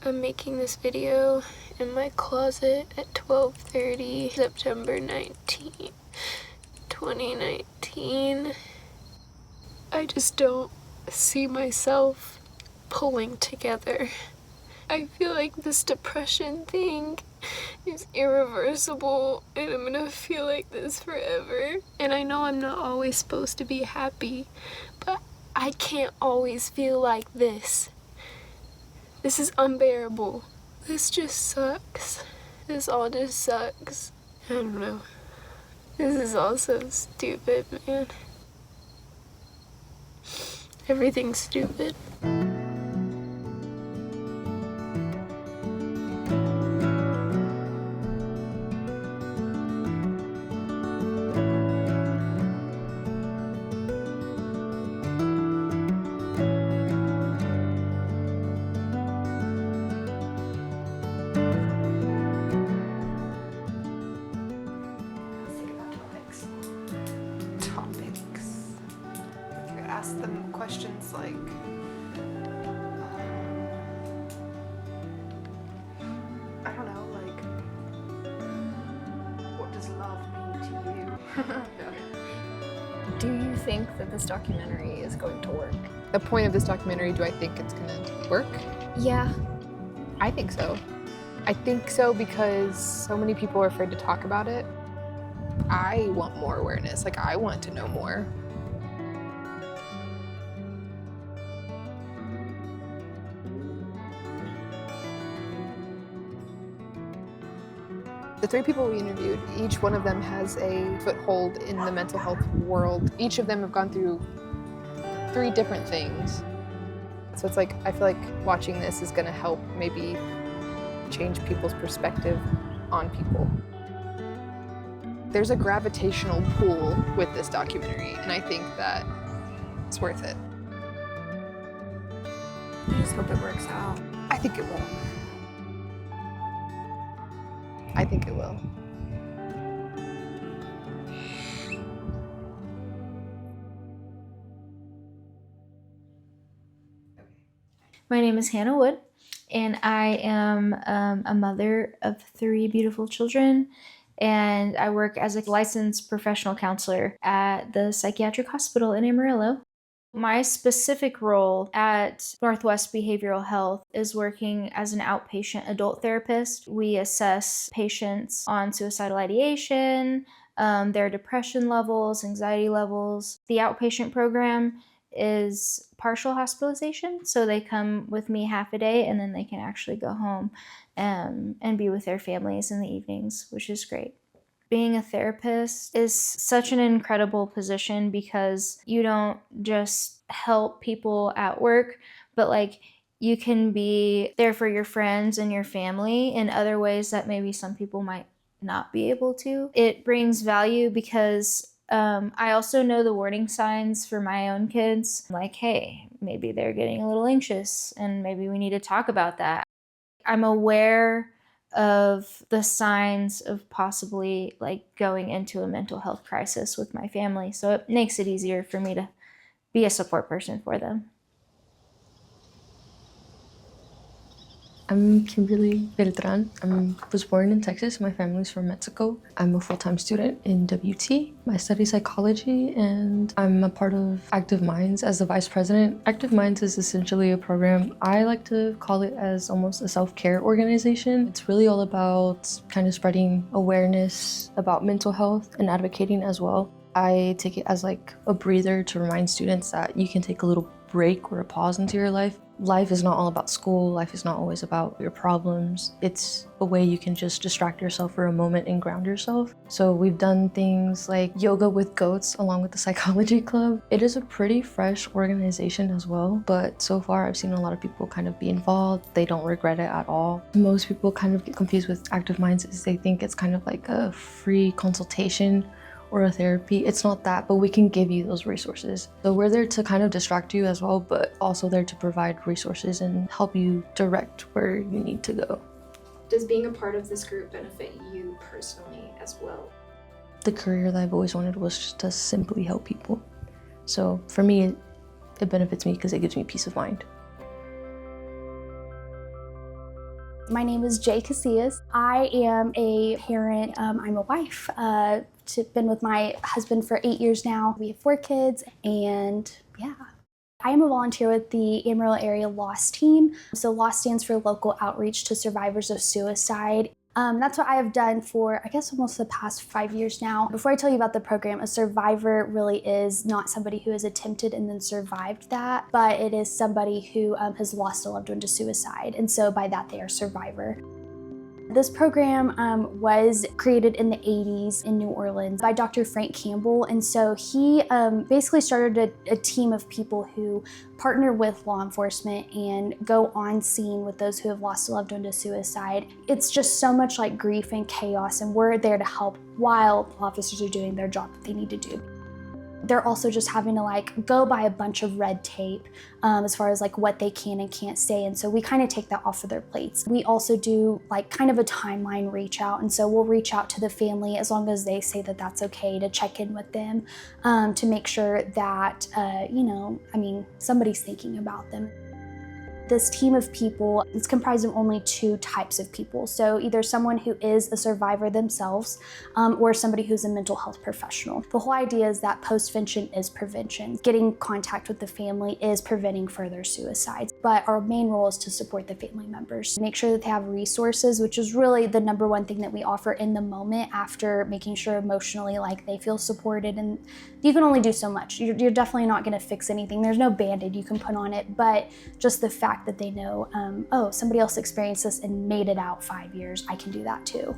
I'm making this video in my closet at 12:30, September 19, 2019. I just don't see myself pulling together. I feel like this depression thing is irreversible and I'm gonna feel like this forever. And I know I'm not always supposed to be happy, but I can't always feel like this. This is unbearable. This just sucks. This all just sucks. I don't know. This is all so stupid, man. Everything's stupid. Ask them questions like, I don't know, like, what does love mean to you? Do you think that this documentary is going to work? The point of this documentary, do I think it's gonna work? Yeah. I think so. I think so because so many people are afraid to talk about it. I want more awareness, like I want to know more. The 3 people we interviewed, each one of them has a foothold in the mental health world. Each of them have gone through 3 different things. So it's like, I feel like watching this is gonna help maybe change people's perspective on people. There's a gravitational pull with this documentary, and I think that it's worth it. I just hope it works out. I think it will. I think it will. My name is Hannah Wood, and I am a mother of 3 beautiful children, and I work as a licensed professional counselor at the psychiatric hospital in Amarillo. My specific role at Northwest Behavioral Health is working as an outpatient adult therapist. We assess patients on suicidal ideation, their depression levels, anxiety levels. The outpatient program is partial hospitalization, so they come with me half a day and then they can actually go home and be with their families in the evenings, which is great. Being a therapist is such an incredible position because you don't just help people at work, but like you can be there for your friends and your family in other ways that maybe some people might not be able to. It brings value because I also know the warning signs for my own kids, like, hey, maybe they're getting a little anxious and maybe we need to talk about that. I'm aware of the signs of possibly like going into a mental health crisis with my family, so it makes it easier for me to be a support person for them. I'm Kimberly Beltrán. I was born in Texas. My family's from Mexico. I'm a full-time student in WT. I study psychology and I'm a part of Active Minds as the vice president. Active Minds is essentially a program. I like to call it as almost a self-care organization. It's really all about kind of spreading awareness about mental health and advocating as well. I take it as like a breather to remind students that you can take a little break or a pause into your life. Life is not all about school. Life is not always about your problems. It's a way you can just distract yourself for a moment and ground yourself. So we've done things like yoga with goats along with the psychology club. It is a pretty fresh organization as well, but so far I've seen a lot of people kind of be involved. They don't regret it at all. Most people kind of get confused with Active Minds is they think it's kind of like a free consultation or a therapy. It's not that, but we can give you those resources. So we're there to kind of distract you as well, but also there to provide resources and help you direct where you need to go. Does being a part of this group benefit you personally as well? The career that I've always wanted was just to simply help people. So for me, it benefits me because it gives me peace of mind. My name is Casias. I am a parent. I'm a wife. Been with my husband for 8 years now. We have 4 kids, and yeah. I am a volunteer with the Amarillo area LOSS team. So LOSS stands for Local Outreach to Survivors of Suicide. That's what I have done for, I guess, almost the past 5 years now. Before I tell you about the program, a survivor really is not somebody who has attempted and then survived that, but it is somebody who has lost a loved one to suicide. And so by that, they are a survivor. This program was created in the 80s in New Orleans by Dr. Frank Campbell. And so he basically started a team of people who partner with law enforcement and go on scene with those who have lost a loved one to suicide. It's just so much like grief and chaos, and we're there to help while officers are doing their job that they need to do. They're also just having to like go by a bunch of red tape as far as like what they can and can't say. And so we kind of take that off of their plates. We also do like kind of a timeline reach out. And so we'll reach out to the family as long as they say that that's okay, to check in with them to make sure that, somebody's thinking about them. This team of people is comprised of only 2 types of people. So either someone who is a survivor themselves or somebody who's a mental health professional. The whole idea is that postvention is prevention. Getting contact with the family is preventing further suicides. But our main role is to support the family members. Make sure that they have resources, which is really the number one thing that we offer in the moment, after making sure emotionally like they feel supported. And you can only do so much. You're definitely not gonna fix anything. There's no Band-Aid you can put on it, but just the fact that they know, somebody else experienced this and made it out 5 years, I can do that too.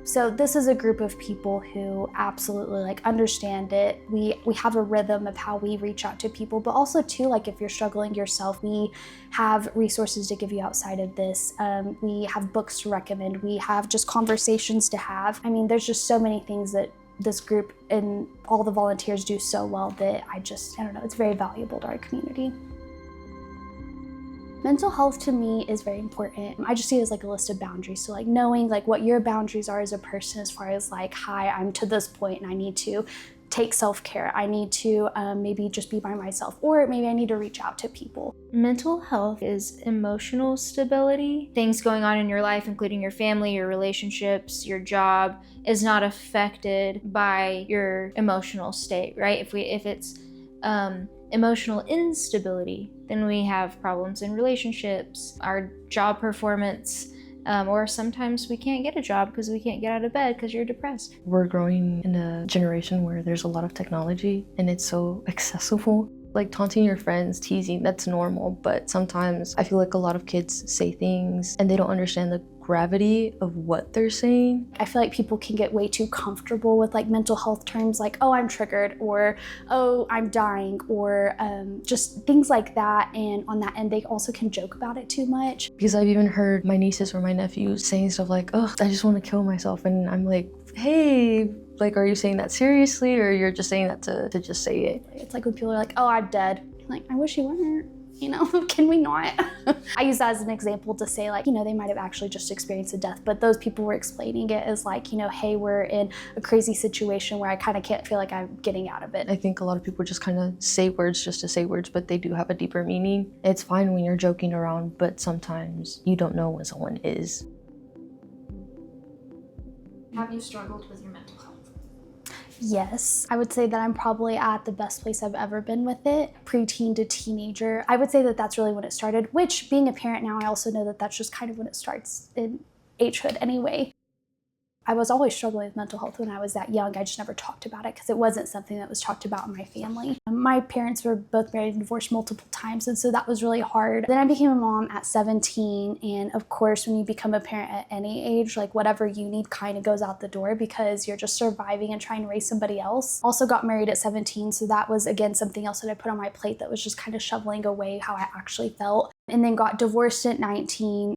So this is a group of people who absolutely like understand it. We have a rhythm of how we reach out to people, but also too, like if you're struggling yourself, we have resources to give you outside of this. We have books to recommend. We have just conversations to have. I mean, there's just so many things that this group and all the volunteers do so well that I don't know, it's very valuable to our community. Mental health to me is very important. I just see it as like a list of boundaries. So like knowing like what your boundaries are as a person, as far as like, hi, I'm to this point and I need to take self-care. I need to maybe just be by myself, or maybe I need to reach out to people. Mental health is emotional stability. Things going on in your life, including your family, your relationships, your job, is not affected by your emotional state, right? If it's emotional instability, then we have problems in relationships, our job performance, or sometimes we can't get a job because we can't get out of bed because you're depressed. We're growing in a generation where there's a lot of technology and it's so accessible. Like taunting your friends, teasing, that's normal, but sometimes I feel like a lot of kids say things and they don't understand the gravity of what they're saying. I feel like people can get way too comfortable with like mental health terms like, oh, I'm triggered, or oh, I'm dying, or just things like that. And on that end, they also can joke about it too much. Because I've even heard my nieces or my nephews saying stuff like, oh, I just want to kill myself. And I'm like, hey, like, are you saying that seriously, or you're just saying that to just say it? It's like when people are like, oh, I'm dead. I'm like, I wish you weren't. Can we not? I use that as an example to say like, they might have actually just experienced a death, but those people were explaining it as like, hey, we're in a crazy situation where I kind of can't feel like I'm getting out of it. I think a lot of people just kind of say words just to say words, but they do have a deeper meaning. It's fine when you're joking around, but sometimes you don't know when someone is. Have you struggled with your mental health? Yes, I would say that I'm probably at the best place I've ever been with it. Preteen to teenager, I would say that that's really when it started, which being a parent now, I also know that that's just kind of when it starts in agehood anyway. I was always struggling with mental health when I was that young. I just never talked about it because it wasn't something that was talked about in my family. My parents were both married and divorced multiple times, and so that was really hard. Then I became a mom at 17, and of course, when you become a parent at any age, like whatever you need kind of goes out the door because you're just surviving and trying to raise somebody else. Also got married at 17, so that was again something else that I put on my plate that was just kind of shoveling away how I actually felt. And then got divorced at 19.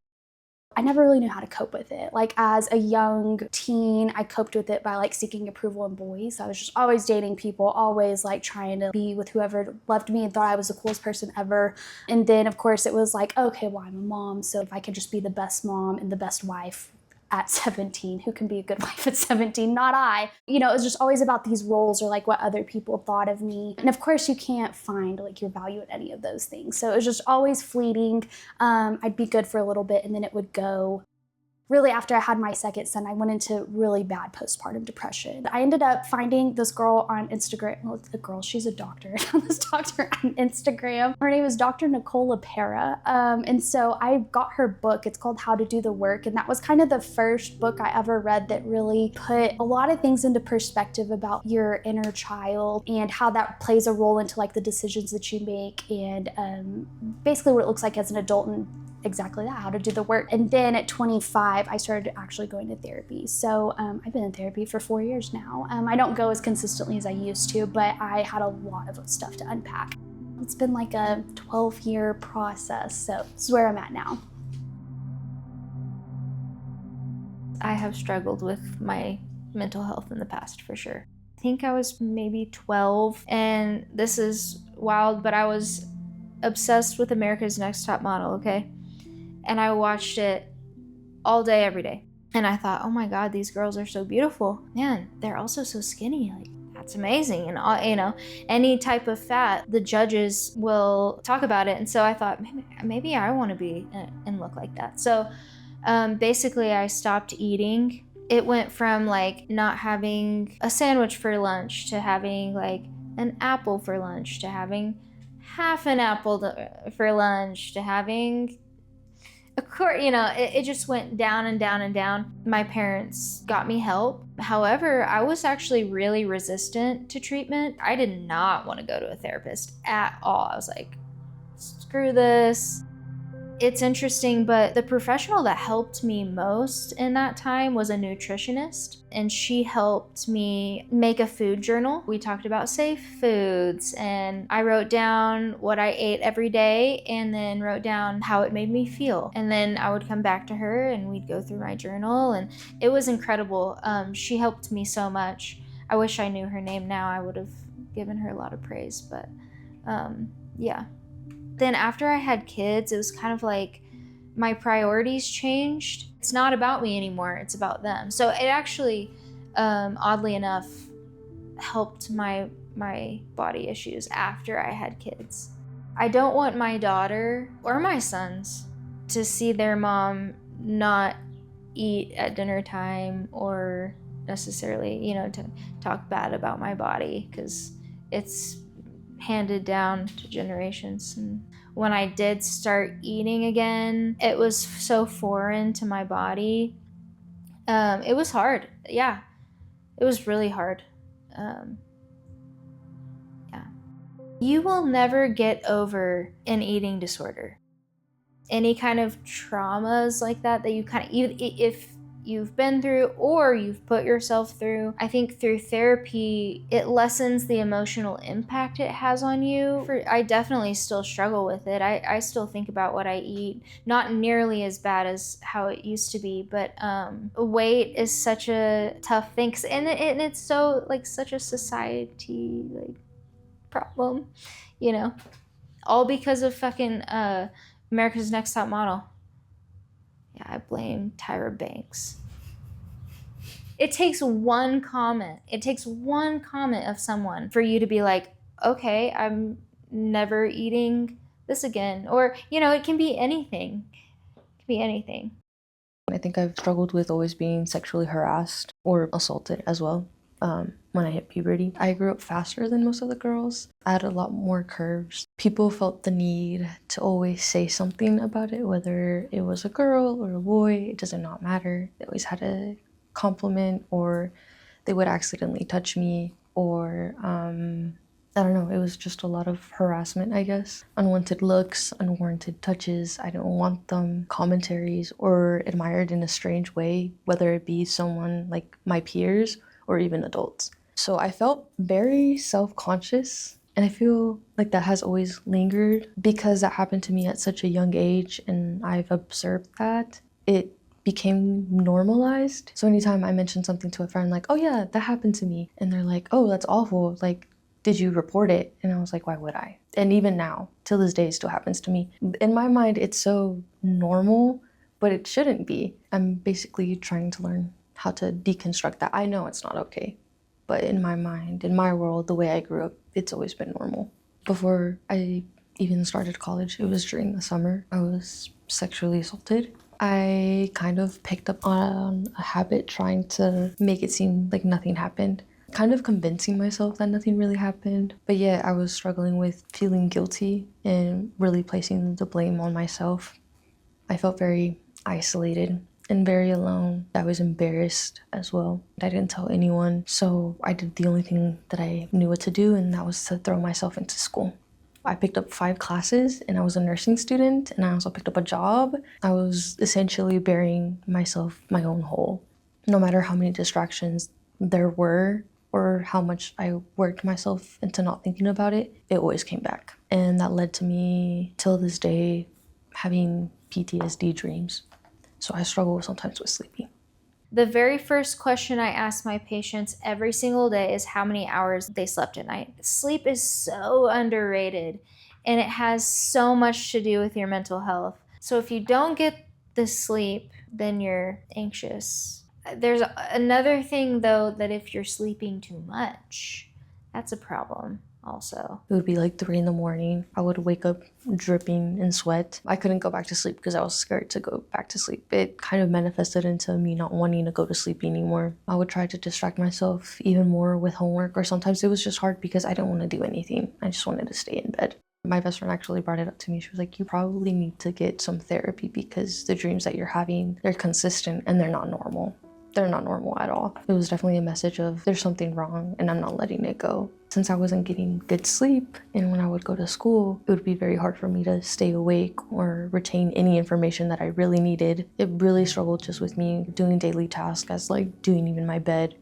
I never really knew how to cope with it. Like as a young teen, I coped with it by like seeking approval in boys. I was just always dating people, always like trying to be with whoever loved me and thought I was the coolest person ever. And then of course it was like, okay, well, I'm a mom, so if I could just be the best mom and the best wife, at 17, who can be a good wife at 17, not I. You know, it was just always about these roles or like what other people thought of me. And of course you can't find like your value in any of those things. So it was just always fleeting. I'd be good for a little bit and then it would go. Really, after I had my second son, I went into really bad postpartum depression. I ended up finding this girl on Instagram. Well, a girl, she's a doctor. This doctor on Instagram. Her name is Dr. Nicole LaPera. And so I got her book. It's called How to Do the Work. And that was kind of the first book I ever read that really put a lot of things into perspective about your inner child and how that plays a role into like the decisions that you make and basically what it looks like as an adult and exactly that, how to do the work. And then at 25, I started actually going to therapy. So I've been in therapy for 4 years now. I don't go as consistently as I used to, but I had a lot of stuff to unpack. It's been like a 12-year process. So this is where I'm at now. I have struggled with my mental health in the past for sure. I think I was maybe 12, and this is wild, but I was obsessed with America's Next Top Model, okay? And I watched it all day, every day. And I thought, oh my God, these girls are so beautiful. Man, they're also so skinny. Like, that's amazing. And, you know, any type of fat, the judges will talk about it. And so I thought, maybe I want to be and look like that. So basically, I stopped eating. It went from like not having a sandwich for lunch to having like an apple for lunch to having half an apple for lunch to having you know, it just went down and down and down. My parents got me help. However, I was actually really resistant to treatment. I did not want to go to a therapist at all. I was like, screw this. It's interesting, but the professional that helped me most in that time was a nutritionist, and she helped me make a food journal. We talked about safe foods, and I wrote down what I ate every day and then wrote down how it made me feel. And then I would come back to her and we'd go through my journal, and it was incredible. She helped me so much. I wish I knew her name now. I would have given her a lot of praise, but yeah. Then after I had kids, it was kind of like my priorities changed. It's not about me anymore, it's about them. So it actually, oddly enough, helped my body issues after I had kids. I don't want my daughter or my sons to see their mom not eat at dinner time or necessarily, you know, to talk bad about my body, because it's handed down to generations. And when I did start eating again, it was so foreign to my body. It was hard. Yeah, it was really hard. Yeah. You will never get over an eating disorder. Any kind of traumas like that you kind of, if you've been through or you've put yourself through, I think through therapy, it lessens the emotional impact it has on you. I definitely still struggle with it. I still think about what I eat, not nearly as bad as how it used to be, but weight is such a tough thing. And it's so like such a society like problem, you know, all because of fucking America's Next Top Model. Yeah, I blame Tyra Banks. It takes one comment. It takes one comment of someone for you to be like, okay, I'm never eating this again. Or, you know, it can be anything. It can be anything. I think I've struggled with always being sexually harassed or assaulted as well. When I hit puberty, I grew up faster than most of the girls. I had a lot more curves. People felt the need to always say something about it, whether it was a girl or a boy, it doesn't not matter. They always had a compliment, or they would accidentally touch me, or I don't know, it was just a lot of harassment, I guess. Unwanted looks, unwarranted touches, I don't want them, commentaries, or admired in a strange way, whether it be someone like my peers or even adults. So I felt very self-conscious, and I feel like that has always lingered because that happened to me at such a young age, and I've observed that it became normalized. So anytime I mention something to a friend like, oh yeah, that happened to me, and they're like, oh, that's awful, like, did you report it? And I was like, why would I? And even now, till this day, it still happens to me. In my mind, it's so normal but it shouldn't be. I'm basically trying to learn how to deconstruct that. I know it's not okay, but in my mind, in my world, the way I grew up, it's always been normal. Before I even started college, it was during the summer, I was sexually assaulted. I kind of picked up on a habit trying to make it seem like nothing happened, kind of convincing myself that nothing really happened. But yet I was struggling with feeling guilty and really placing the blame on myself. I felt very isolated and very alone. I was embarrassed as well. I didn't tell anyone, so I did the only thing that I knew what to do, and that was to throw myself into school. I picked up 5 classes, and I was a nursing student, and I also picked up a job. I was essentially burying myself my own hole. No matter how many distractions there were, or how much I worked myself into not thinking about it, it always came back. And that led to me, till this day, having PTSD dreams. So I struggle sometimes with sleeping. The very first question I ask my patients every single day is how many hours they slept at night. Sleep is so underrated, and it has so much to do with your mental health. So if you don't get the sleep, then you're anxious. There's another thing though, that if you're sleeping too much, that's a problem also. It would be like 3 a.m. I would wake up dripping in sweat. I couldn't go back to sleep because I was scared to go back to sleep. It kind of manifested into me not wanting to go to sleep anymore. I would try to distract myself even more with homework, or sometimes it was just hard because I didn't want to do anything. I just wanted to stay in bed. My best friend actually brought it up to me. She was like, you probably need to get some therapy because the dreams that you're having, they're consistent and they're not normal. They're not normal at all. It was definitely a message of there's something wrong and I'm not letting it go. Since I wasn't getting good sleep, and when I would go to school, it would be very hard for me to stay awake or retain any information that I really needed. It really struggled just with me doing daily tasks, as like doing even my bed,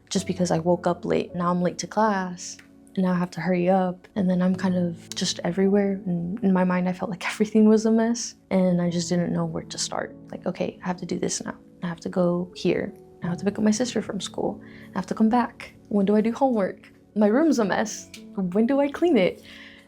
just because I woke up late. Now I'm late to class, and now I have to hurry up, and then I'm kind of just everywhere. And in my mind, I felt like everything was a mess, and I just didn't know where to start. Like, okay, I have to do this now. I have to go here. I have to pick up my sister from school. I have to come back. When do I do homework? My room's a mess. When do I clean it?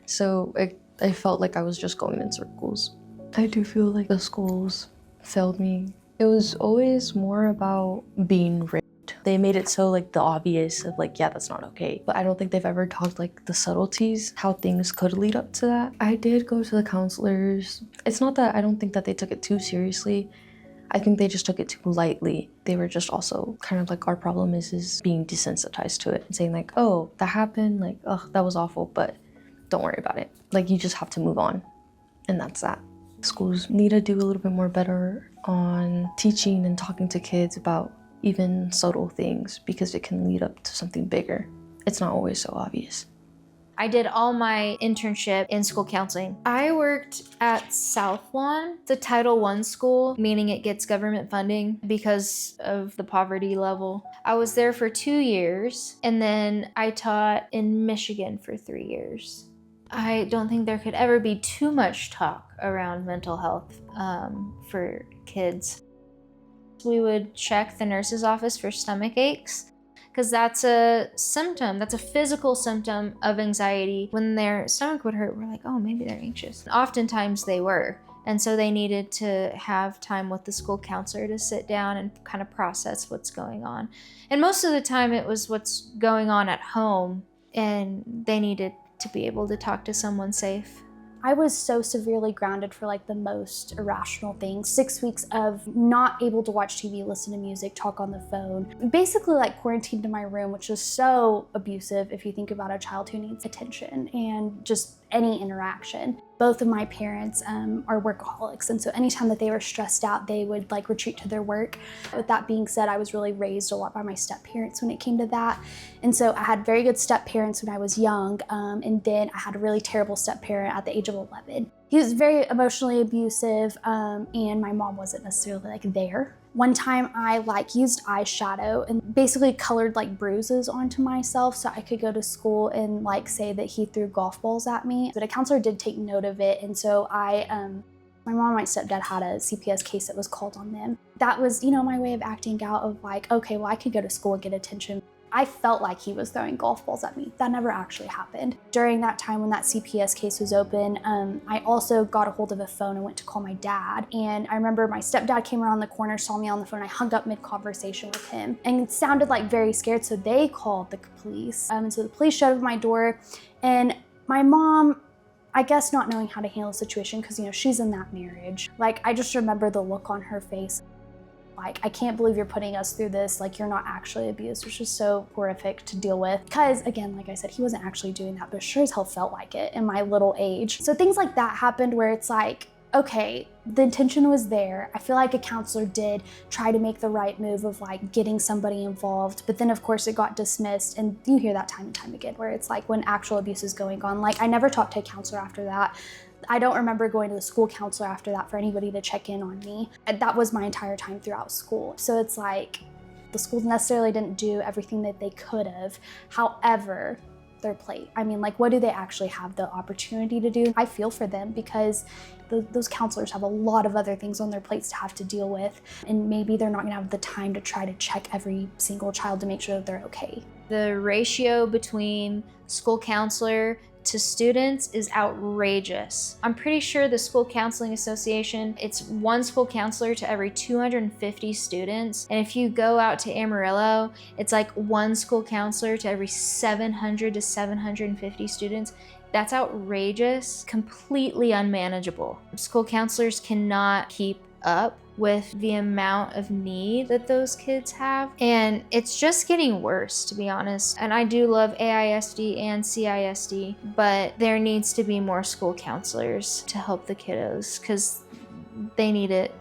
So I felt like I was just going in circles. I do feel like the schools failed me. It was always more about being raped. They made it so like the obvious of like, yeah, that's not okay. But I don't think they've ever talked like the subtleties, how things could lead up to that. I did go to the counselors. It's not that I don't think that they took it too seriously. I think they just took it too lightly. They were just also kind of like, our problem is being desensitized to it and saying like, oh, that happened, like, oh, that was awful, but don't worry about it. Like, you just have to move on. And that's that. Schools need to do a little bit more better on teaching and talking to kids about even subtle things, because it can lead up to something bigger. It's not always so obvious. I did all my internship in school counseling. I worked at South Lawn, the Title I school, meaning it gets government funding because of the poverty level. I was there for 2 years, and then I taught in Michigan for 3 years. I don't think there could ever be too much talk around mental health for kids. We would check the nurse's office for stomach aches, because that's a symptom, that's a physical symptom of anxiety. When their stomach would hurt, we're like, oh, maybe they're anxious. Oftentimes they were. And so they needed to have time with the school counselor to sit down and kind of process what's going on. And most of the time it was what's going on at home, and they needed to be able to talk to someone safe. I was so severely grounded for like the most irrational things. 6 weeks of not able to watch TV, listen to music, talk on the phone. Basically like quarantined in my room, which is so abusive if you think about a child who needs attention and just any interaction. Both of my parents are workaholics, and so anytime that they were stressed out, they would like retreat to their work. With that being said, I was really raised a lot by my step-parents when it came to that. And so I had very good step-parents when I was young, and then I had a really terrible step-parent at the age of 11. He was very emotionally abusive, and my mom wasn't necessarily like there. One time I like used eyeshadow and basically colored like bruises onto myself so I could go to school and like say that he threw golf balls at me. But a counselor did take note of it, and so my mom and my stepdad had a CPS case that was called on them. That was, my way of acting out of like, okay, well, I could go to school and get attention. I felt like he was throwing golf balls at me. That never actually happened. During that time when that CPS case was open, I also got a hold of a phone and went to call my dad. And I remember my stepdad came around the corner, saw me on the phone, I hung up mid-conversation with him and it sounded like very scared, so they called the police. And so the police showed up at my door, and my mom, I guess not knowing how to handle the situation because, you know, she's in that marriage. Like, I just remember the look on her face. Like, I can't believe you're putting us through this. Like, you're not actually abused, which is so horrific to deal with. Because, again, like I said, he wasn't actually doing that, but sure as hell felt like it in my little age. So things like that happened where it's like, okay, the intention was there. I feel like a counselor did try to make the right move of like getting somebody involved, but then of course it got dismissed. And you hear that time and time again where it's like when actual abuse is going on. Like, I never talked to a counselor after that. I don't remember going to the school counselor after that for anybody to check in on me. And that was my entire time throughout school. So it's like the schools necessarily didn't do everything that they could have. However, their plate. I mean, like, what do they actually have the opportunity to do? I feel for them because those counselors have a lot of other things on their plates to have to deal with, and maybe they're not gonna have the time to try to check every single child to make sure that they're okay. The ratio between school counselor to students is outrageous. I'm pretty sure the School Counseling Association, it's one school counselor to every 250 students. And if you go out to Amarillo, it's like one school counselor to every 700 to 750 students. That's outrageous, completely unmanageable. School counselors cannot keep up with the amount of need that those kids have. And it's just getting worse, to be honest. And I do love AISD and CISD, but there needs to be more school counselors to help the kiddos because they need it.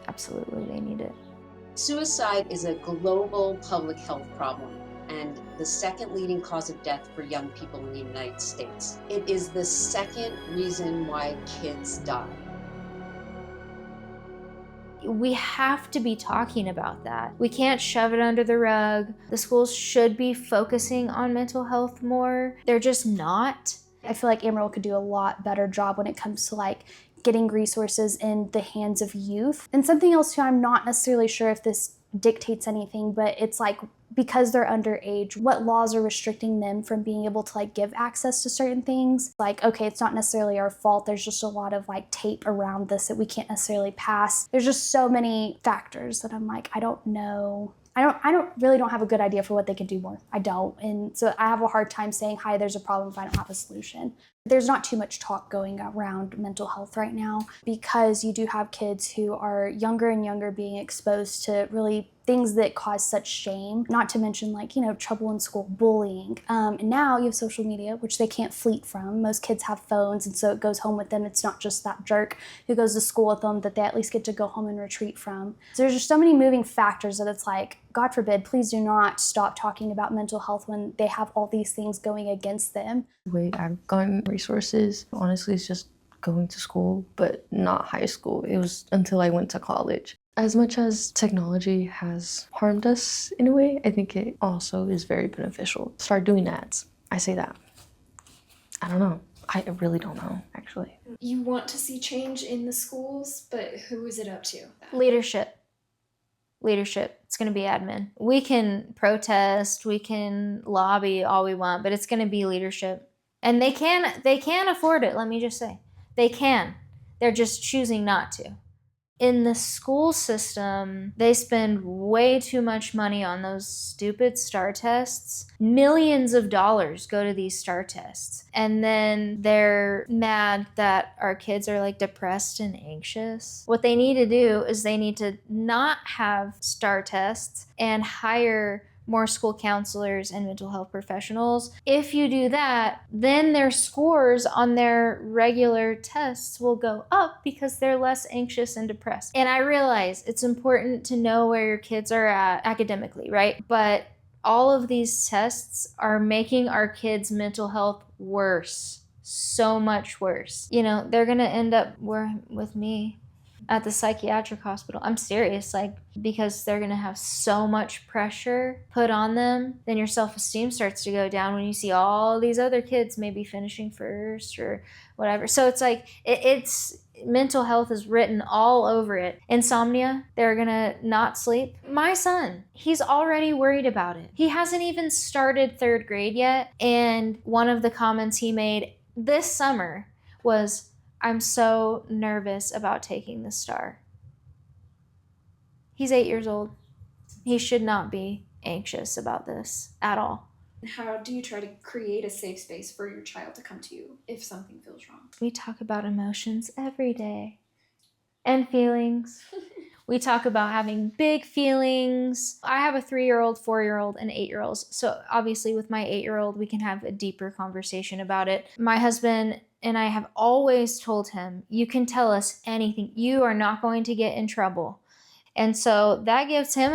Absolutely, they need it. Suicide is a global public health problem and the second leading cause of death for young people in the United States. It is the second reason why kids die. We have to be talking about that. We can't shove it under the rug. The schools should be focusing on mental health more. They're just not. I feel like Amarillo could do a lot better job when it comes to like getting resources in the hands of youth. And something else too, I'm not necessarily sure if this dictates anything, but it's like because they're underage, what laws are restricting them from being able to like give access to certain things? Like, okay, it's not necessarily our fault. There's just a lot of like tape around this that we can't necessarily pass. There's just so many factors that I'm like, I don't know. I don't have a good idea for what they could do more. I don't. And so I have a hard time saying, hi, there's a problem if I don't have a solution. There's not too much talk going around mental health right now because you do have kids who are younger and younger being exposed to really things that cause such shame, not to mention like, you know, trouble in school, bullying. And now you have social media, which they can't flee from. Most kids have phones, and so it goes home with them. It's not just that jerk who goes to school with them that they at least get to go home and retreat from. So there's just so many moving factors that it's like, God forbid, please do not stop talking about mental health when they have all these things going against them. The way I've gotten resources, honestly, is just going to school, but not high school. It was until I went to college. As much as technology has harmed us in a way, I think it also is very beneficial. Start doing ads. I say that. I don't know. I really don't know, actually. You want to see change in the schools, but who is it up to? Leadership. It's going to be admin. We can protest, we can lobby all we want, but it's going to be leadership. And they can afford it, let me just say. They can. They're just choosing not to. In the school system, they spend way too much money on those stupid STAR tests. Millions of dollars go to these STAR tests. And then they're mad that our kids are like depressed and anxious. What they need to do is they need to not have STAR tests and hire more school counselors and mental health professionals. If you do that, then their scores on their regular tests will go up because they're less anxious and depressed. And I realize it's important to know where your kids are at academically, right? But all of these tests are making our kids' mental health worse, so much worse. You know, they're gonna end up with me at the psychiatric hospital. I'm serious, like, because they're gonna have so much pressure put on them, then your self-esteem starts to go down when you see all these other kids maybe finishing first or whatever. So it's like, it's Mental health is written all over it. Insomnia, they're gonna not sleep. My son, he's already worried about it. He hasn't even started 3rd grade yet, and one of the comments he made this summer was, "I'm so nervous about taking the STAR." He's 8 years old. He should not be anxious about this at all. How do you try to create a safe space for your child to come to you if something feels wrong? We talk about emotions every day and feelings. We talk about having big feelings. I have a 3-year-old, 4-year-old, and 8-year-old. So obviously with my 8-year-old, we can have a deeper conversation about it. My husband and I have always told him, you can tell us anything. You are not going to get in trouble. And so that gives him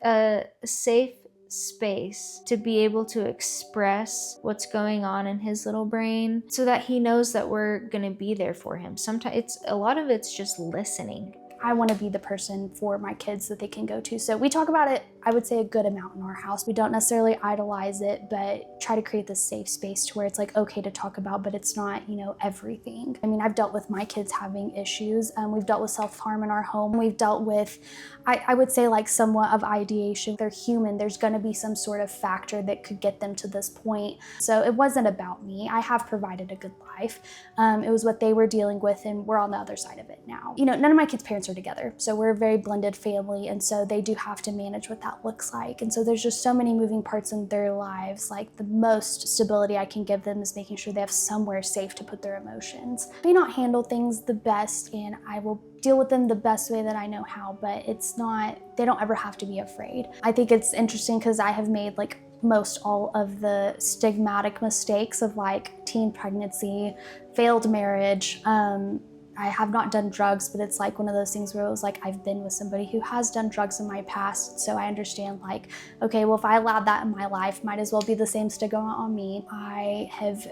a safe space to be able to express what's going on in his little brain so that he knows that we're going to be there for him. Sometimes a lot of it's just listening. I want to be the person for my kids that they can go to. So we talk about it, I would say, a good amount in our house. We don't necessarily idolize it, but try to create this safe space to where it's like okay to talk about, but it's not, everything. I mean, I've dealt with my kids having issues. We've dealt with self-harm in our home. We've dealt with, I would say, like somewhat of ideation. They're human. There's going to be some sort of factor that could get them to this point. So it wasn't about me. I have provided a good life. It was what they were dealing with, and we're on the other side of it now. None of my kids' parents are together, so we're a very blended family, and so they do have to manage what that looks like. And so there's just so many moving parts in their lives. Like, the most stability I can give them is making sure they have somewhere safe to put their emotions. May not handle things the best, and I will deal with them the best way that I know how, but they don't ever have to be afraid. I think it's interesting because I have made most all of the stigmatic mistakes of teen pregnancy, failed marriage. I have not done drugs, but it's one of those things where it was I've been with somebody who has done drugs in my past, so I understand okay, well, if I allowed that in my life, might as well be the same stigma on me. I have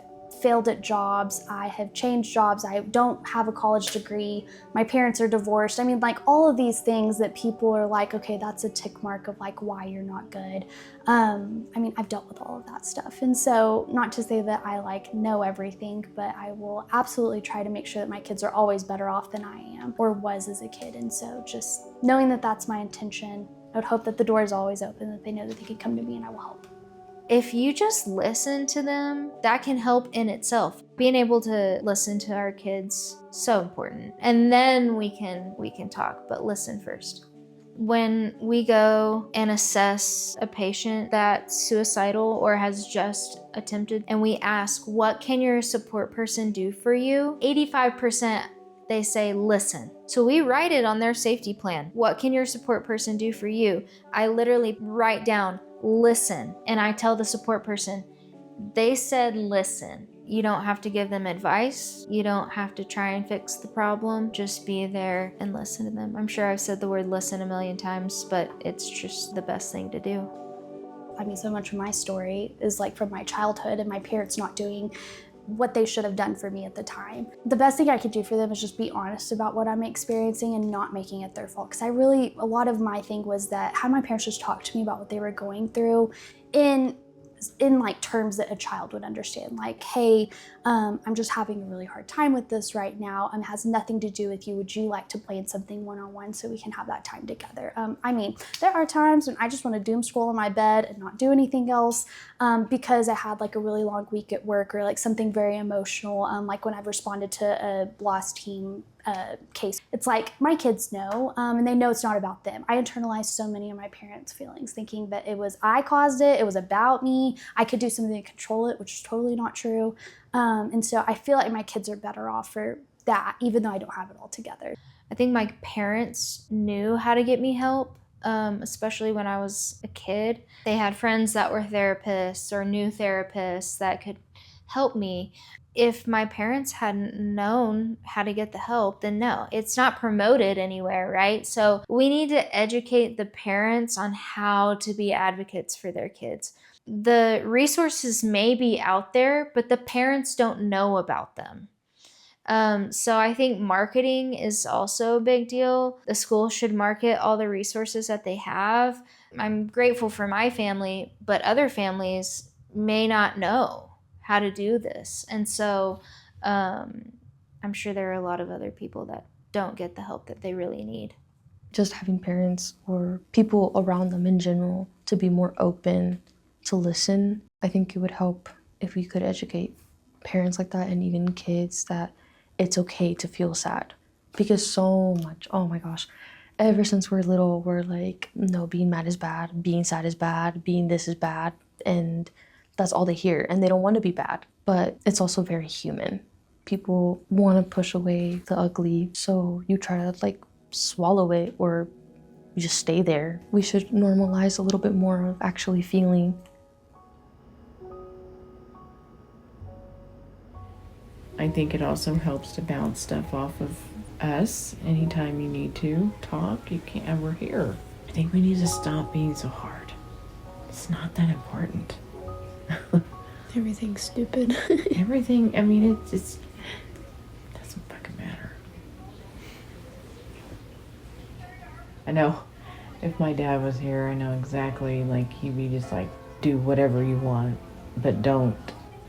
failed at jobs, I have changed jobs, I don't have a college degree, my parents are divorced. I mean, all of these things that people are okay, that's a tick mark of why you're not good. I mean, I've dealt with all of that stuff. And so, not to say that I know everything, but I will absolutely try to make sure that my kids are always better off than I am or was as a kid. And so just knowing that that's my intention, I would hope that the door is always open, that they know that they can come to me and I will help. If you just listen to them, that can help in itself. Being able to listen to our kids, so important. And then we can talk, but listen first. When we go and assess a patient that's suicidal or has just attempted, and we ask, what can your support person do for you? 85% they say listen. So we write it on their safety plan. What can your support person do for you? I literally write down listen, and I tell the support person, they said listen. You don't have to give them advice. You don't have to try and fix the problem. Just be there and listen to them. I'm sure I've said the word listen a million times, but it's just the best thing to do. I mean, so much of my story is from my childhood and my parents not doing what they should have done for me at the time. The best thing I could do for them is just be honest about what I'm experiencing and not making it their fault. Because a lot of my thing was that had my parents just talked to me about what they were going through in terms that a child would understand, hey, I'm just having a really hard time with this right now. It has nothing to do with you. Would you like to plan something one-on-one so we can have that time together? I mean, there are times when I just want to doom scroll in my bed and not do anything else because I had a really long week at work or something very emotional, when I've responded to a lost team case. It's my kids know, and they know it's not about them. I internalized so many of my parents' feelings, thinking that I caused it, it was about me, I could do something to control it, which is totally not true. And so I feel my kids are better off for that, even though I don't have it all together. I think my parents knew how to get me help, especially when I was a kid. They had friends that were therapists or new therapists that could help me. If my parents hadn't known how to get the help, then no, it's not promoted anywhere, right? So we need to educate the parents on how to be advocates for their kids. The resources may be out there, but the parents don't know about them. So I think marketing is also a big deal. The school should market all the resources that they have. I'm grateful for my family, but other families may not know how to do this. And so I'm sure there are a lot of other people that don't get the help that they really need. Just having parents or people around them in general to be more open to listen. I think it would help if we could educate parents like that and even kids that it's okay to feel sad. Because so much, oh my gosh, ever since we're little, we're like, no, being mad is bad, being sad is bad, being this is bad, and that's all they hear, and they don't want to be bad. But it's also very human. People want to push away the ugly, so you try to like swallow it or you just stay there. We should normalize a little bit more of actually feeling. I think it also helps to bounce stuff off of us anytime you need to talk. You can't, we're here. I think we need to stop being so hard. It's not that important. Everything's stupid. Everything, I mean, it's doesn't fucking matter. I know if my dad was here, I know exactly, like, he'd be just like, do whatever you want, but don't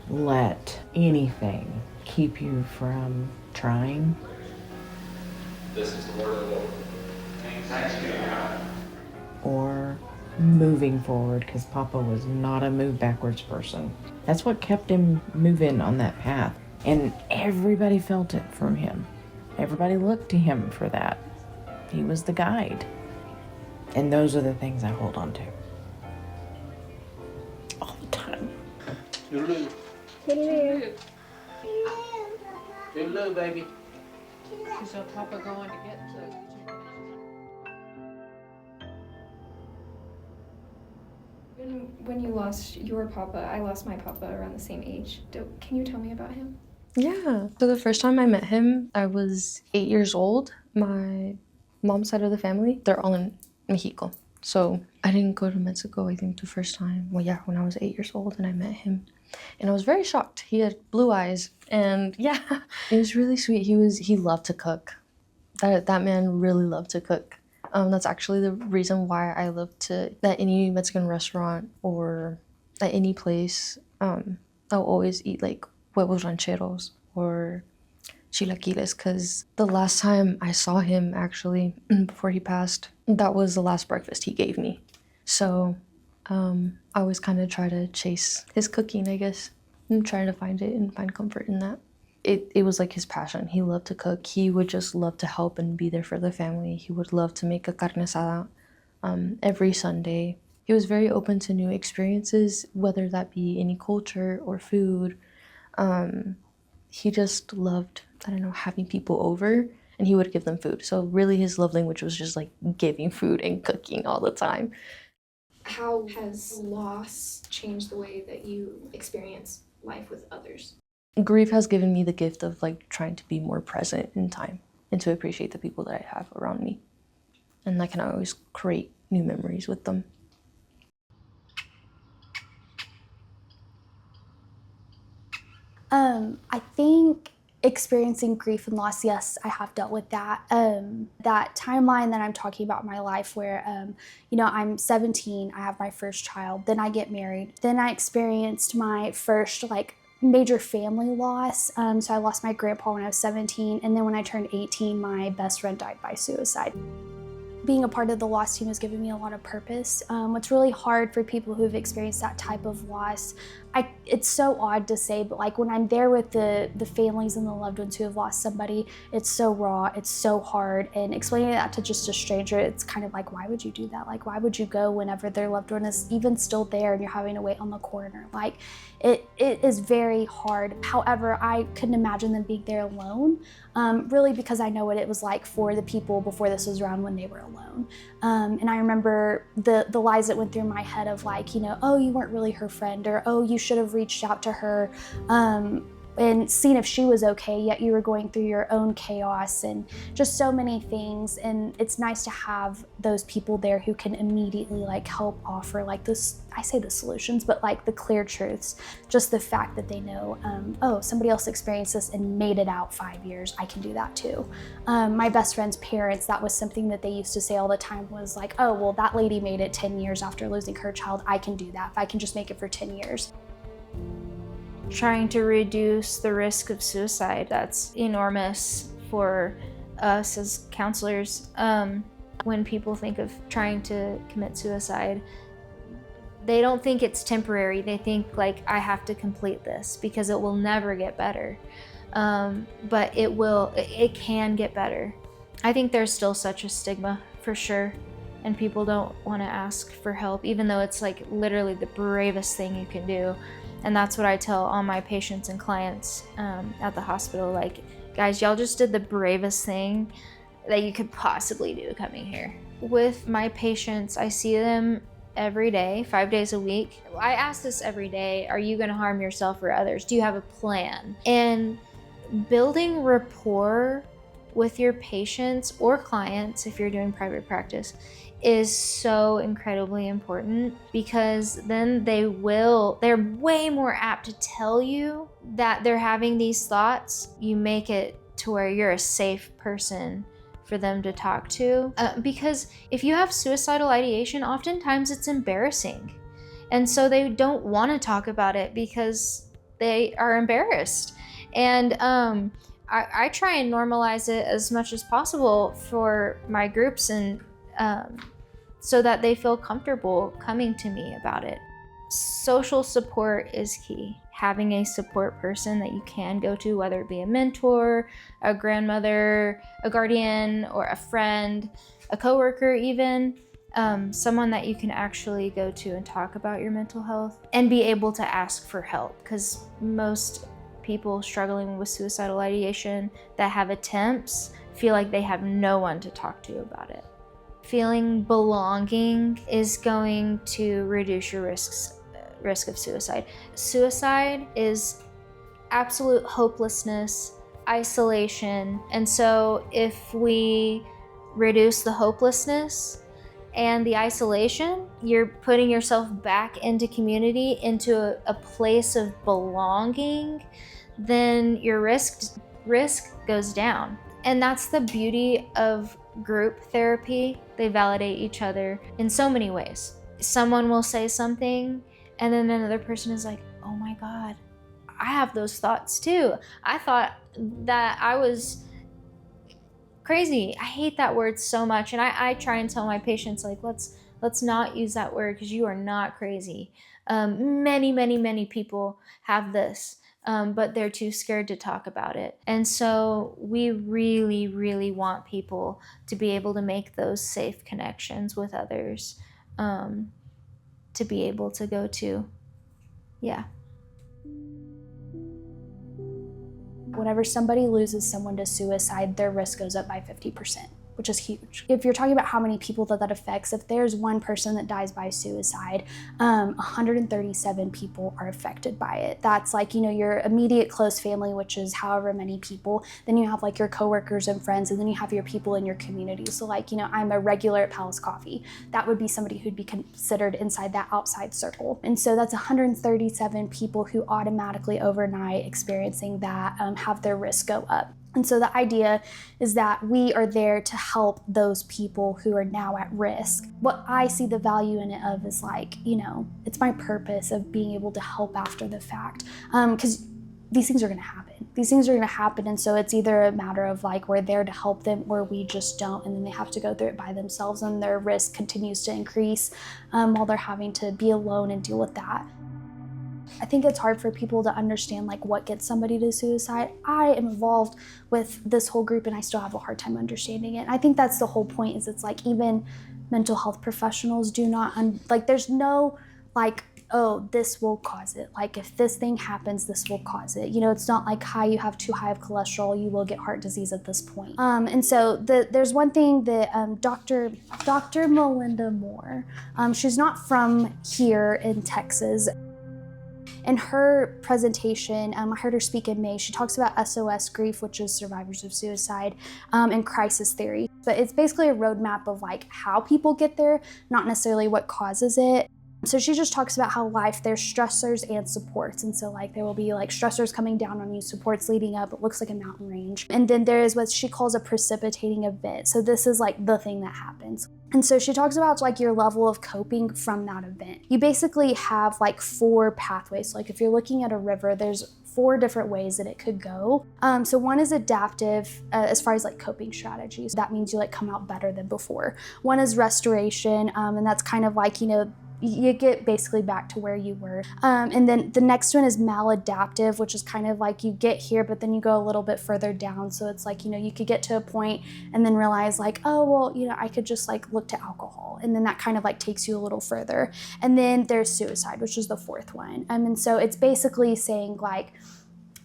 let anything keep you from trying. This is the word of the Lord. Thanks be to God. Or moving forward, because Papa was not a move backwards person. That's what kept him moving on that path. And everybody felt it from him. Everybody looked to him for that. He was the guide. And those are the things I hold on to. All the time. Toodaloo. Toodaloo, baby. So Papa going to get When you lost your papa, I lost my papa around the same age. Can you tell me about him? Yeah. So the first time I met him, I was 8 years old. My mom's side of the family, they're all in Mexico. So I didn't go to Mexico, I think, the first time. Well, yeah, when I was 8 years old and I met him. And I was very shocked. He had blue eyes. And yeah, it was really sweet. He loved to cook. That man really loved to cook. That's actually the reason why I love to, at any Mexican restaurant or at any place, I'll always eat like huevos rancheros or chilaquiles, because the last time I saw him, actually, before he passed, that was the last breakfast he gave me. So I always kind of try to chase his cooking, I guess, and try to find it and find comfort in that. It was like his passion. He loved to cook. He would just love to help and be there for the family. He would love to make a carne asada every Sunday. He was very open to new experiences, whether that be any culture or food. He just loved, I don't know, having people over, and he would give them food. So really his love language was just like giving food and cooking all the time. How has loss changed the way that you experience life with others? Grief has given me the gift of like trying to be more present in time and to appreciate the people that I have around me. And I can always create new memories with them. I think experiencing grief and loss, yes, I have dealt with that. That timeline that I'm talking about in my life where, I'm 17, I have my first child, then I get married. Then I experienced my first major family loss. So I lost my grandpa when I was 17, and then when I turned 18, my best friend died by suicide. Being a part of the loss team has given me a lot of purpose. What's really hard for people who've experienced that type of loss, it's so odd to say, but when I'm there with the families and the loved ones who have lost somebody, it's so raw, it's so hard, and explaining that to just a stranger, it's kind of like, why would you do that? Why would you go whenever their loved one is even still there and you're having to wait on the corner? It is very hard. However, I couldn't imagine them being there alone, really because I know what it was like for the people before this was around when they were alone. And I remember the lies that went through my head of oh, you weren't really her friend, or oh, you should have reached out to her and seen if she was okay, yet you were going through your own chaos and just so many things. And it's nice to have those people there who can immediately help offer this, I say the solutions, but the clear truths. Just the fact that they know, oh, somebody else experienced this and made it out 5 years, I can do that too. My best friend's parents, that was something that they used to say all the time was oh, well, that lady made it 10 years after losing her child, I can do that. If I can just make it for 10 years. trying to reduce the risk of suicide. That's enormous for us as counselors. When people think of trying to commit suicide, they don't think it's temporary. They think like, I have to complete this because it will never get better. But it can get better. I think there's still such a stigma for sure. And people don't want to ask for help, even though it's like literally the bravest thing you can do. And that's what I tell all my patients and clients at the hospital. Like, guys, y'all just did the bravest thing that you could possibly do coming here. With my patients, I see them every day, 5 days a week. I ask this every day, are you gonna harm yourself or others? Do you have a plan? And building rapport with your patients or clients, if you're doing private practice, is so incredibly important, because then they're way more apt to tell you that they're having these thoughts. You make it to where you're a safe person for them to talk to. Because if you have suicidal ideation, oftentimes it's embarrassing. And so they don't want to talk about it because they are embarrassed. And I try and normalize it as much as possible for my groups, and so that they feel comfortable coming to me about it. Social support is key. Having a support person that you can go to, whether it be a mentor, a grandmother, a guardian, or a friend, a coworker even, someone that you can actually go to and talk about your mental health and be able to ask for help, because most people struggling with suicidal ideation that have attempts feel like they have no one to talk to about it. Feeling belonging is going to reduce your risk of suicide. Suicide is absolute hopelessness, isolation. And so if we reduce the hopelessness and the isolation, you're putting yourself back into community, into a place of belonging, then your risk goes down. And that's the beauty of group therapy. They validate each other in so many ways. Someone will say something, and then another person is like, oh my God, I have those thoughts too. I thought that I was crazy. I hate that word so much. And I try and tell my patients, like, let's not use that word, because you are not crazy. Many people have this. But they're too scared to talk about it. And so we really want people to be able to make those safe connections with others, to be able to go to. Yeah. Whenever somebody loses someone to suicide, their risk goes up by 50%, which is huge. If you're talking about how many people that affects, if there's one person that dies by suicide, 137 people are affected by it. That's like, your immediate close family, which is however many people. Then you have like your coworkers and friends, and then you have your people in your community. So like, I'm a regular at Palace Coffee. That would be somebody who'd be considered inside that outside circle. And so that's 137 people who automatically overnight experiencing that have their risk go up. And so the idea is that we are there to help those people who are now at risk. What I see the value in it of is like, it's my purpose of being able to help after the fact. Because these things are gonna happen. And so it's either a matter of like, we're there to help them, or we just don't, and then they have to go through it by themselves, and their risk continues to increase while they're having to be alone and deal with that. I think it's hard for people to understand like what gets somebody to suicide. I am involved with this whole group, and I still have a hard time understanding it. And I think that's the whole point, is it's like even mental health professionals do not, there's no like, oh, this will cause it. Like if this thing happens, this will cause it. It's not like, you have too high of cholesterol, you will get heart disease at this point. And so there's one thing that Dr. Melinda Moore, she's not from here in Texas. In her presentation, I heard her speak in May, she talks about SOS grief, which is survivors of suicide, and crisis theory. But it's basically a roadmap of like how people get there, not necessarily what causes it. So she just talks about how life, there's stressors and supports. And so like there will be like stressors coming down on you, supports leading up. It looks like a mountain range. And then there is what she calls a precipitating event. So this is like the thing that happens. And so she talks about like your level of coping from that event. You basically have like 4 pathways. So like if you're looking at a river, there's 4 different ways that it could go. So one is adaptive as far as like coping strategies. That means you like come out better than before. One is restoration, and that's kind of like, you know, you get basically back to where you were. And then the next one is maladaptive, which is kind of like you get here, but then you go a little bit further down. So it's like, you know, you could get to a point and then realize like, oh, well, you know, I could just like look to alcohol. And then that kind of like takes you a little further. And then there's suicide, which is the 4th one. And so it's basically saying like,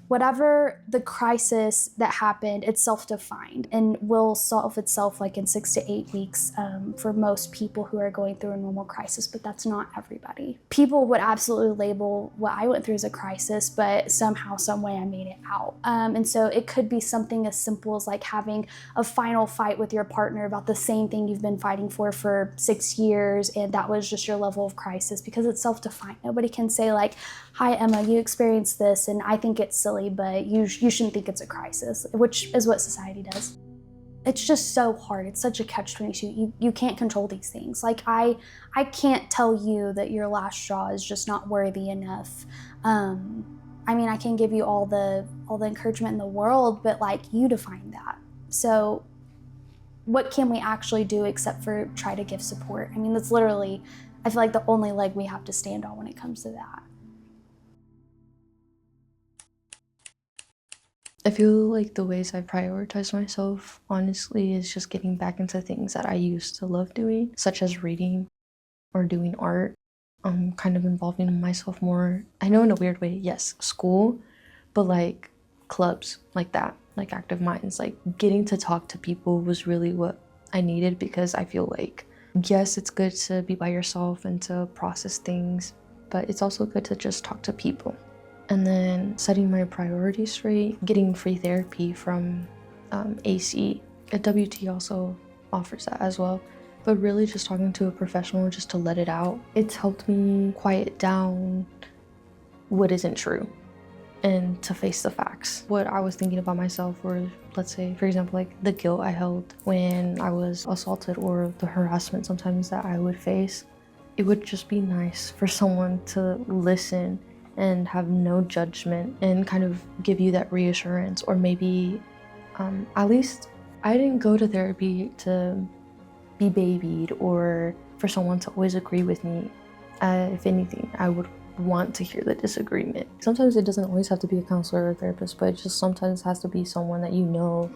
whatever the crisis that happened, it's self-defined and will solve itself like in 6 to 8 weeks for most people who are going through a normal crisis, but that's not everybody. People would absolutely label what I went through as a crisis, but somehow, some way I made it out. And so it could be something as simple as like having a final fight with your partner about the same thing you've been fighting for 6 years, and that was just your level of crisis because it's self-defined. Nobody can say like, hi Emma, you experienced this and I think it's silly, but you shouldn't think it's a crisis, which is what society does. It's just so hard. It's such a catch-22. You can't control these things. Like I can't tell you that your last straw is just not worthy enough. I mean, I can give you all the encouragement in the world, but like you define that. So what can we actually do except for try to give support? I mean, that's literally, I feel like the only leg we have to stand on when it comes to that. I feel like the ways I prioritize myself, honestly, is just getting back into things that I used to love doing, such as reading or doing art. Kind of involving myself more. I know in a weird way, yes, school, but like clubs like that, like Active Minds, like getting to talk to people was really what I needed because I feel like, yes, it's good to be by yourself and to process things, but it's also good to just talk to people. And then setting my priorities straight, getting free therapy from AC. WT also offers that as well. But really just talking to a professional just to let it out. It's helped me quiet down what isn't true and to face the facts. What I was thinking about myself, or let's say, for example, like the guilt I held when I was assaulted or the harassment sometimes that I would face. It would just be nice for someone to listen and have no judgment and kind of give you that reassurance, or maybe at least I didn't go to therapy to be babied or for someone to always agree with me. If anything, I would want to hear the disagreement. Sometimes it doesn't always have to be a counselor or a therapist, but it just sometimes has to be someone that you know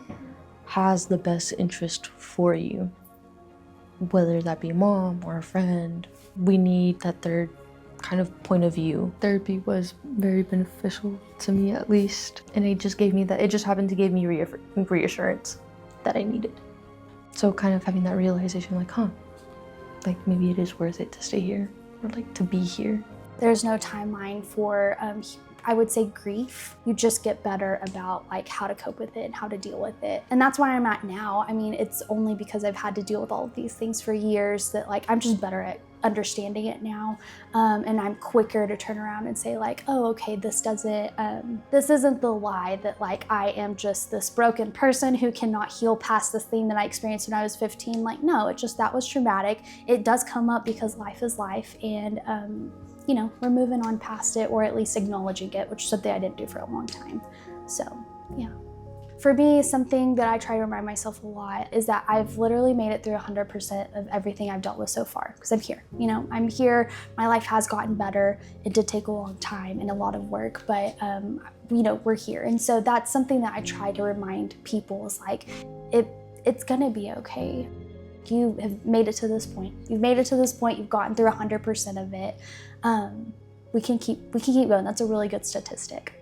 has the best interest for you, whether that be a mom or a friend. We need that third kind of point of view. Therapy was very beneficial to me, at least, and it just gave me that, it just happened to give me reassurance that I needed. So kind of having that realization like, like maybe it is worth it to stay here or like to be here. There's no timeline for I would say grief. You just get better about like how to cope with it and how to deal with it. And that's where I'm at now. I mean, it's only because I've had to deal with all of these things for years that like I'm just better at understanding it now. And I'm quicker to turn around and say like, oh, okay, this isn't the lie that like I am just this broken person who cannot heal past this thing that I experienced when I was 15. Like, no, it just, that was traumatic. It does come up because life is life, and you know, we're moving on past it, or at least acknowledging it, which is something I didn't do for a long time. So, yeah. For me, something that I try to remind myself a lot is that I've literally made it through 100% of everything I've dealt with so far, because I'm here. You know, I'm here. My life has gotten better. It did take a long time and a lot of work, but you know, we're here. And so that's something that I try to remind people is like, it's gonna be okay. You have made it to this point. You've made it to this point. You've gotten through 100% of it. We can keep going. That's a really good statistic.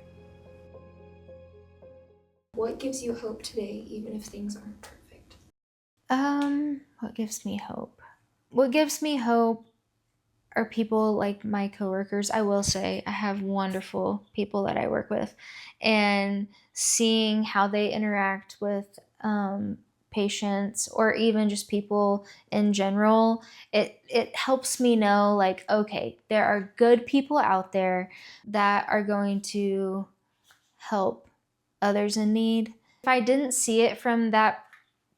What gives you hope today, even if things aren't perfect? What gives me hope? What gives me hope are people like my coworkers. I will say I have wonderful people that I work with, and seeing how they interact with patients or even just people in general, it helps me know, like, okay, there are good people out there that are going to help others in need. If I didn't see it from that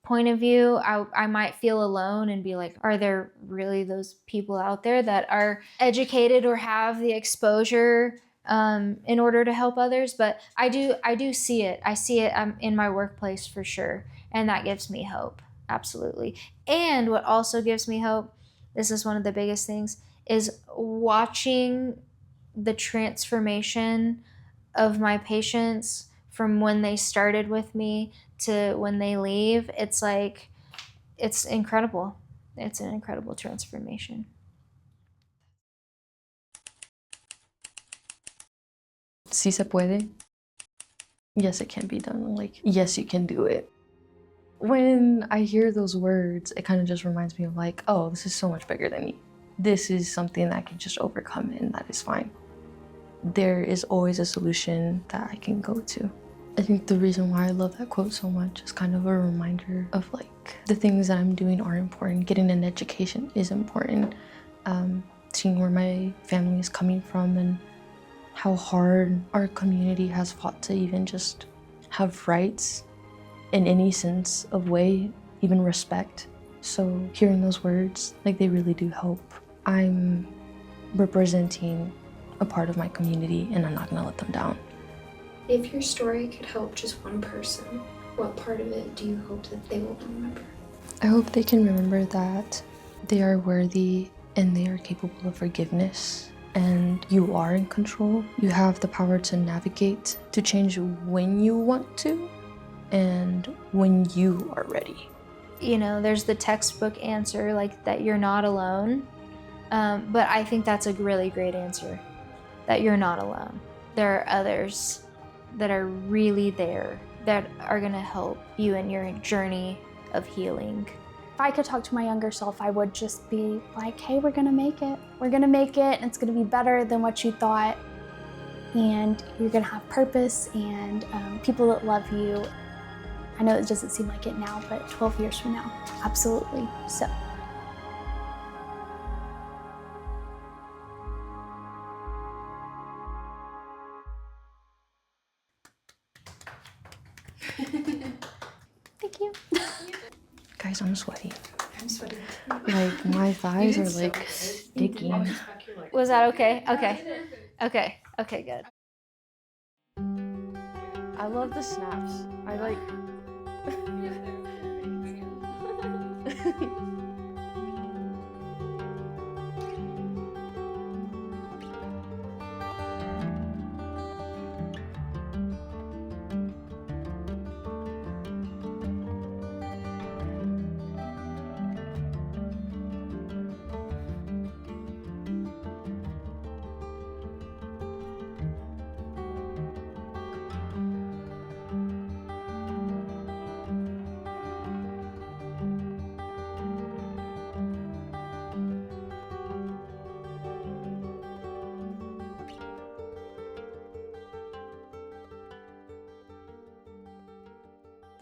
point of view, I might feel alone and be like, are there really those people out there that are educated or have the exposure in order to help others? But I do see it. I see it in my workplace for sure. And that gives me hope. Absolutely. And what also gives me hope, this is one of the biggest things, is watching the transformation of my patients from when they started with me to when they leave. It's like, it's incredible. It's an incredible transformation. Sí se puede. Yes, it can be done. Like, yes, you can do it. When I hear those words, it kind of just reminds me of like, oh, this is so much bigger than me. This is something that I can just overcome, and that is fine. There is always a solution that I can go to. I think the reason why I love that quote so much is kind of a reminder of like the things that I'm doing are important. Getting an education is important. Seeing where my family is coming from and how hard our community has fought to even just have rights in any sense of way, even respect. So hearing those words, like, they really do help. I'm representing a part of my community and I'm not gonna let them down. If your story could help just one person, what part of it do you hope that they will remember? I hope they can remember that they are worthy and they are capable of forgiveness, and you are in control. You have the power to navigate, to change when you want to and when you are ready. You know, there's the textbook answer, like that you're not alone. But I think that's a really great answer, that you're not alone. There are others that are really there that are gonna help you in your journey of healing. If I could talk to my younger self, I would just be like, hey, we're gonna make it. We're gonna make it, and it's gonna be better than what you thought. And you're gonna have purpose and people that love you. I know it doesn't seem like it now, but 12 years from now, absolutely so. Thank you. Guys, I'm sweaty. I'm sweating. Like, my thighs are like sticky. Was that okay? Okay. Okay, good. I love the snaps. I like...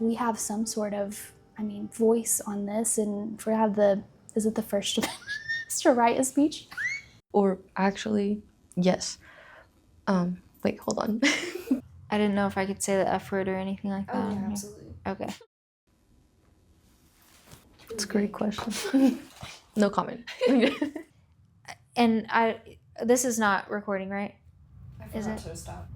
We have some sort of, voice on this, and if we have is it the First Amendment to write a speech? Or actually, yes. Wait, hold on. I didn't know if I could say the F word or anything like that. Oh, yeah, absolutely. Okay. It's a great question. No comment. And this is not recording, right? I Is forgot it? to stop.